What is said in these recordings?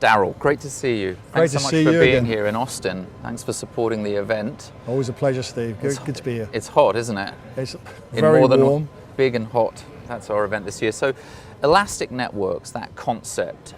Darryl, great to see you. Thanks so much for being here in Austin. Thanks for supporting the event. Always a pleasure, Steve. Good to be here. It's hot, isn't it? It's very warm. Big and hot. That's our event this year. So, Elastic Networks, that concept,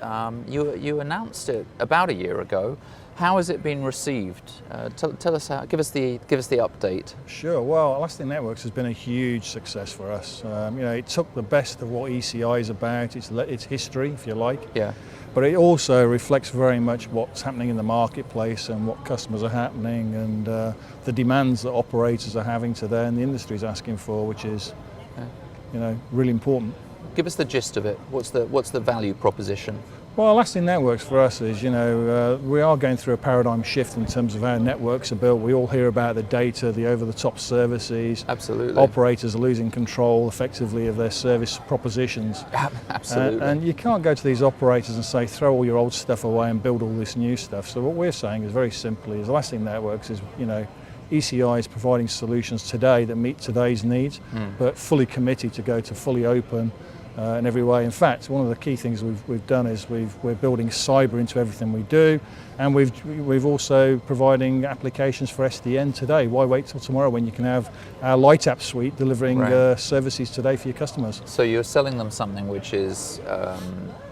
you announced it about a year ago. How has it been received? Tell us how. Give us the update. Sure. Well, Elastic Networks has been a huge success for us. It took the best of what ECI is about, its history, if you like. Yeah. But it also reflects very much what's happening in the marketplace and what customers are happening and the demands that operators are having today and the industry is asking for, which is, really important. Give us the gist of it. What's the value proposition? Well, Elastic Networks for us is, we are going through a paradigm shift in terms of how networks are built. We all hear about the data, the over-the-top services. Absolutely. Operators are losing control effectively of their service propositions. Absolutely. And you can't go to these operators and say, throw all your old stuff away and build all this new stuff. So what we're saying is very simply, is Elastic Networks is, ECI is providing solutions today that meet today's needs, but fully committed to go to fully open in every way. In fact, one of the key things we've done is we're building cyber into everything we do, and we've also providing applications for SDN today. Why wait till tomorrow when you can have our Light App suite delivering services today for your customers? So you're selling them something which is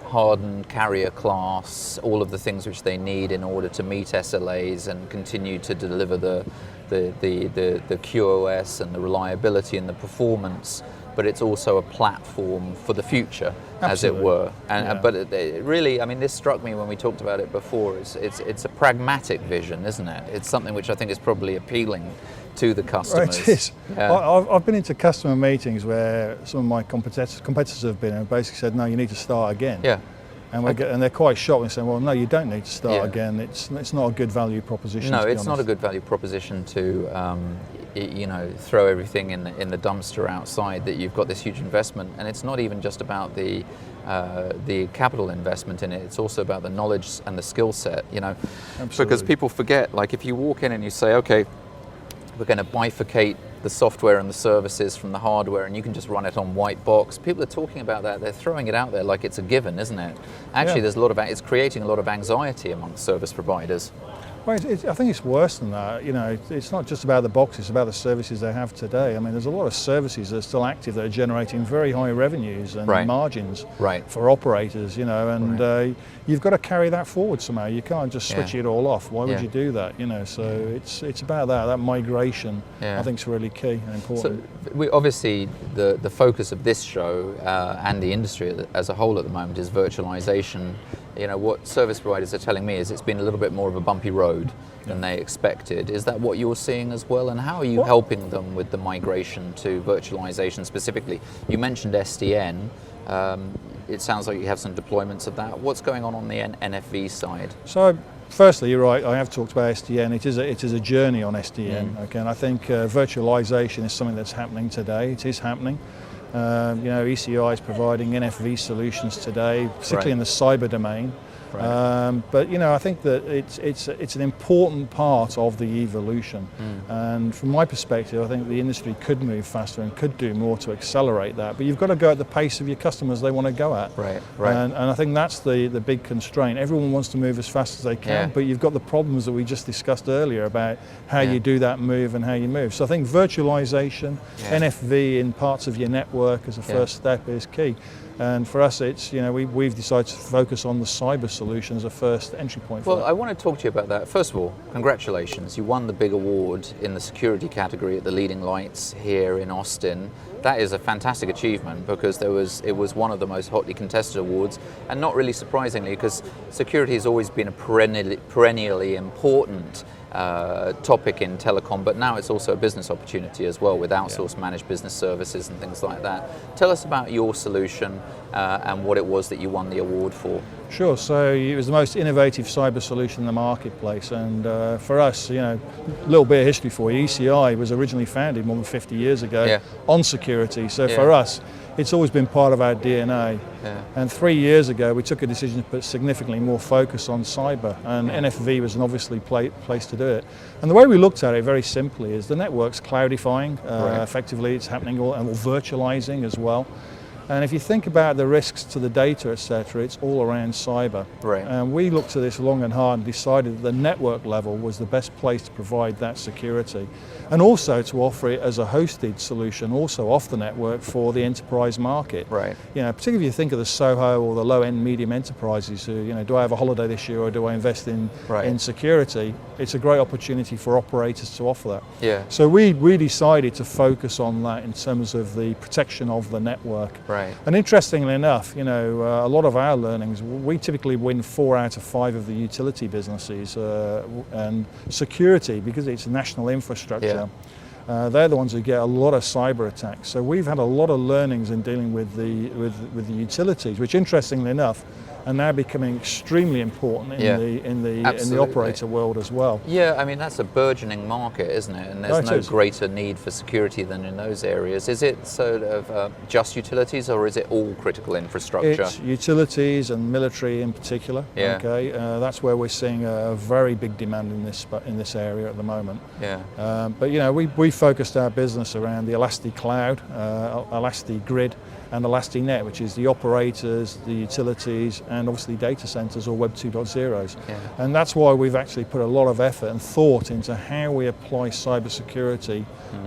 hardened carrier class, all of the things which they need in order to meet SLAs and continue to deliver the QoS and the reliability and the performance. But it's also a platform for the future, as it were. But it really, this struck me when we talked about it before. It's a pragmatic vision, isn't it? It's something which I think is probably appealing to the customers. It is. Yeah. I've been into customer meetings where some of my competitors have been and basically said, no, you need to start again. Yeah. And they're quite shocked and saying, well, no, you don't need to start again. It's not a good value proposition. No, it's not a good value proposition to throw everything in the dumpster outside. That you've got this huge investment, and it's not even just about the capital investment in it. It's also about the knowledge and the skill set. Absolutely. Because people forget. Like if you walk in and you say, okay, we're going to bifurcate the software and the services from the hardware, and you can just run it on white box. People are talking about that. They're throwing it out there like it's a given, isn't it? Actually, there's it's creating a lot of anxiety amongst service providers. Well, I think it's worse than that. It's not just about the box, it's about the services they have today. There's a lot of services that are still active that are generating very high revenues and margins for operators, and you've got to carry that forward somehow. You can't just switch it all off. Why would you do that? So it's about that migration, I think is really key and important. So obviously the focus of this show and the industry as a whole at the moment is virtualization. What service providers are telling me is it's been a little bit more of a bumpy road than they expected. Is that what you're seeing as well? And how are you helping them with the migration to virtualization specifically? You mentioned SDN. It sounds like you have some deployments of that. What's going on the NFV side? So, firstly, you're right. I have talked about SDN. It is a journey on SDN. Okay, and I think virtualization is something that's happening today. It is happening. ECI is providing NFV solutions today, particularly in the cyber domain. But I think that it's an important part of the evolution. And from my perspective, I think the industry could move faster and could do more to accelerate that. But you've got to go at the pace of your customers they want to go at. And I think that's the big constraint. Everyone wants to move as fast as they can, but you've got the problems that we just discussed earlier about how you do that move and how you move. So I think virtualization, NFV in parts of your network as a first step is key. And for us, it's we've decided to focus on the cyber solution as a first entry point. Well, I want to talk to you about that. First of all, congratulations! You won the big award in the security category at the Leading Lights here in Austin. That is a fantastic achievement because it was one of the most hotly contested awards, and not really surprisingly, because security has always been a perennially important topic in telecom, but now it's also a business opportunity as well with outsourced managed business services and things like that. Tell us about your solution and what it was that you won the award for. Sure, so it was the most innovative cyber solution in the marketplace, and for us, a little bit of history for you. ECI was originally founded more than 50 years ago on security, so for us, it's always been part of our DNA. And 3 years ago, we took a decision to put significantly more focus on cyber, and NFV was an obviously place to do it. And the way we looked at it very simply is the network's cloudifying, effectively it's happening all, and virtualizing as well. And if you think about the risks to the data, etc., it's all around cyber. Right. And we looked at this long and hard and decided that the network level was the best place to provide that security. And also to offer it as a hosted solution, also off the network for the enterprise market. Right. You know, particularly if you think of the SOHO or the low-end medium enterprises who, you know, do I have a holiday this year or do I invest in security? It's a great opportunity for operators to offer that. Yeah. So we decided to focus on that in terms of the protection of the network. Right. And interestingly enough, you know, a lot of our learnings, we typically win 4 out of 5 of the utility businesses and security, because it's national infrastructure. They're the ones who get a lot of cyber attacks. So we've had a lot of learnings in dealing with the utilities, which interestingly enough are now becoming extremely important in the operator world as well. Yeah, I mean that's a burgeoning market, isn't it? And there's no greater need for security than in those areas. Is it sort of just utilities, or is it all critical infrastructure? It's utilities and military in particular. Yeah. Okay, that's where we're seeing a very big demand in this area at the moment. Yeah. But you know, we focused our business around the Elastic Cloud, Elastic Grid, and ElastiNet, which is the operators, the utilities, and obviously data centers or Web 2.0s. Yeah. And that's why we've actually put a lot of effort and thought into how we apply cybersecurity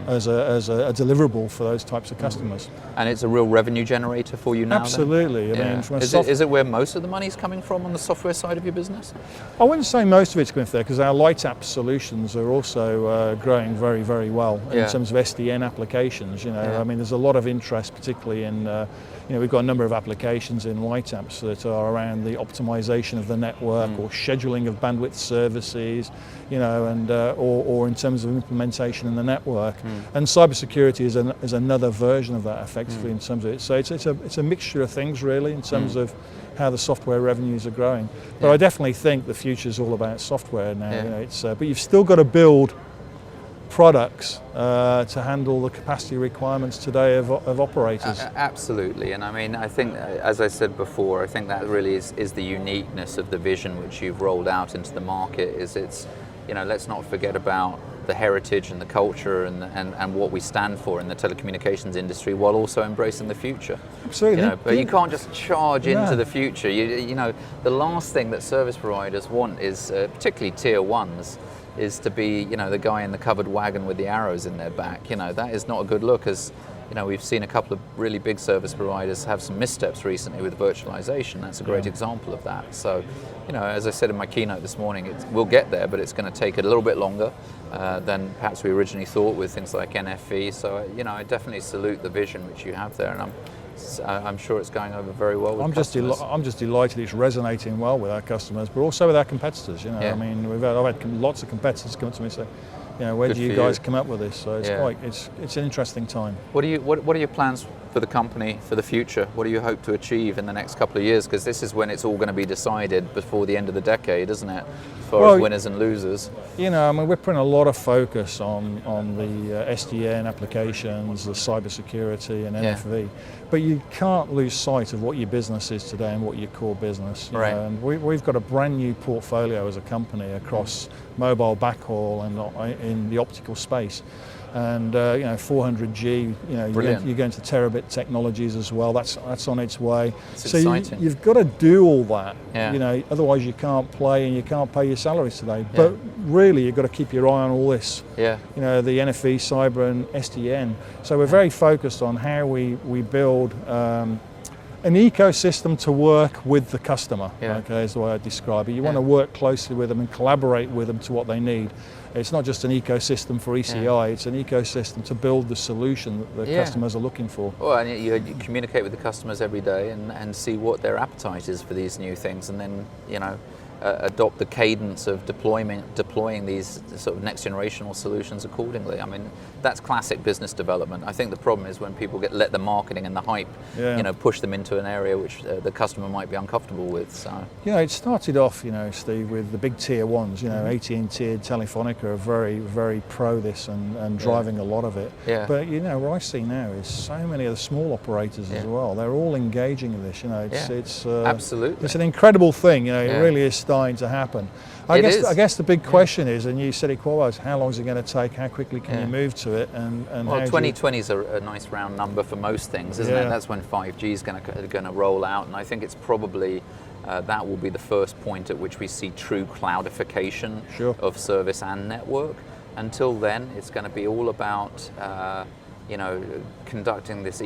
as a deliverable for those types of customers. And it's a real revenue generator for you now? Absolutely. Then? I mean, from is it where most of the money's coming from on the software side of your business? I wouldn't say most of it's coming from there, because our light app solutions are also growing very, very well in terms of SDN applications. You know, I mean, there's a lot of interest, particularly in you know, we've got a number of applications in light apps that are around the optimization of the network or scheduling of bandwidth services, you know, and or in terms of implementation in the network. And cybersecurity is another version of that, effectively, in terms of it. So it's a mixture of things, really, in terms of how the software revenues are growing. But I definitely think the future is all about software now. You know, but you've still got to build products to handle the capacity requirements today of operators. Absolutely, and I mean, I think, as I said before, I think that really is the uniqueness of the vision which you've rolled out into the market. It's, you know, let's not forget about the heritage and the culture and what we stand for in the telecommunications industry, while also embracing the future. Absolutely. You know, but you can't just charge into the future. You know, the last thing that service providers want is, particularly tier ones, is to be, you know, the guy in the covered wagon with the arrows in their back. You know, that is not a good look, as you know, we've seen a couple of really big service providers have some missteps recently with virtualization. That's a great example of that. So, you know, as I said in my keynote this morning, we'll get there, but it's going to take a little bit longer than perhaps we originally thought with things like NFV. So, you know, I definitely salute the vision which you have there, and I'm sure it's going over very well with customers. I'm just delighted it's resonating well with our customers, but also with our competitors. You know, I mean, I've had lots of competitors come to me and say, you know, where do you guys come up with this? So it's it's an interesting time. What are your plans for the company for the future? What do you hope to achieve in the next couple of years? Because this is when it's all going to be decided before the end of the decade, isn't it? As far as winners and losers. You know, I mean, we're putting a lot of focus on the SDN applications, the cybersecurity and NFV. But you can't lose sight of what your business is today and what your core business. You know, and we've got a brand new portfolio as a company across mobile backhaul and in the optical space. And you know, 400G, you know, you're going to terabit technologies as well. That's on its way. It's exciting. You've got to do all that. Yeah. You know, otherwise you can't play and you can't pay your salaries today. But really, you've got to keep your eye on all this. Yeah. You know, the NFV, cyber, and SDN. So we're very focused on how we build an ecosystem to work with the customer. Okay, is the way I describe it. You want to work closely with them and collaborate with them to what they need. It's not just an ecosystem for ECI, it's an ecosystem to build the solution that the customers are looking for. Well, and you communicate with the customers every day and see what their appetite is for these new things, and then, you know, adopt the cadence of deploying these sort of next generational solutions accordingly. I mean, that's classic business development. I think the problem is when people let the marketing and the hype, you know, push them into an area which the customer might be uncomfortable with. So, you know, it started off, you know, Steve, with the big tier ones. You know, AT&T and Telefonica are very, very pro this and driving a lot of it. But you know, what I see now is so many of the small operators as well. They're all engaging in this. You know, it's absolutely, it's an incredible thing. You know, it really is, starting to happen. It is. I guess the big question is, and you said it quite well, how long is it going to take? How quickly can you move to it? And well, how 2020 is a nice round number for most things, isn't it? That's when 5G is going to roll out, and I think it's probably that will be the first point at which we see true cloudification of service and network. Until then, it's going to be all about conducting this,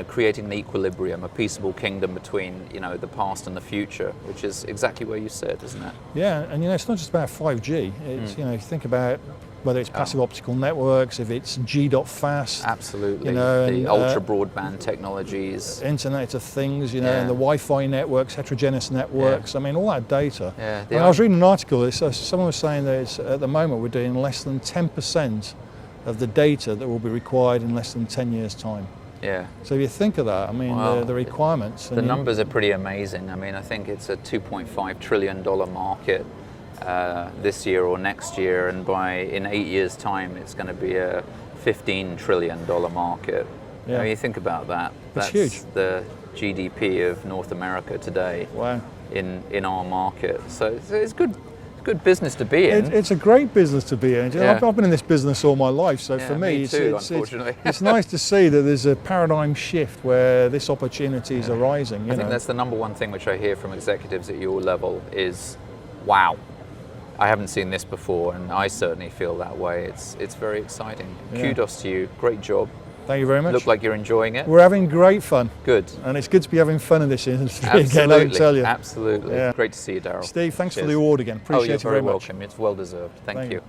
creating an equilibrium, a peaceable kingdom between, the past and the future, which is exactly where you said, isn't it? Yeah, and it's not just about 5G. It's you think about whether it's passive optical networks, if it's G.fast. Absolutely. And, the ultra broadband technologies. Internet of Things, and the Wi-Fi networks, heterogeneous networks. I mean, all that data. I was reading an article. Someone was saying that at the moment we're doing less than 10% of the data that will be required in less than 10 years' time. Yeah. So if you think of that, I mean, the requirements. The numbers are pretty amazing. I mean, I think it's a $2.5 trillion market this year or next year, and in 8 years' time, it's going to be a $15 trillion market. Yeah. You think about that. That's That's huge. the GDP of North America today. Wow. In our market. So it's good business to be in. It's a great business to be in. I've been in this business all my life, so for me, unfortunately. it's nice to see that there's a paradigm shift where this opportunity is arising. I think that's the number one thing which I hear from executives at your level is, wow, I haven't seen this before, and I certainly feel that way. It's very exciting. Kudos to you. Great job. Thank you very much. Look like you're enjoying it. We're having great fun. Good. And it's good to be having fun in this industry Absolutely. again, I can tell you. Absolutely. Yeah. Great to see you, Darryl. Steve, thanks for the award again. Appreciate you're it very much. welcome. It's well deserved. Thank you.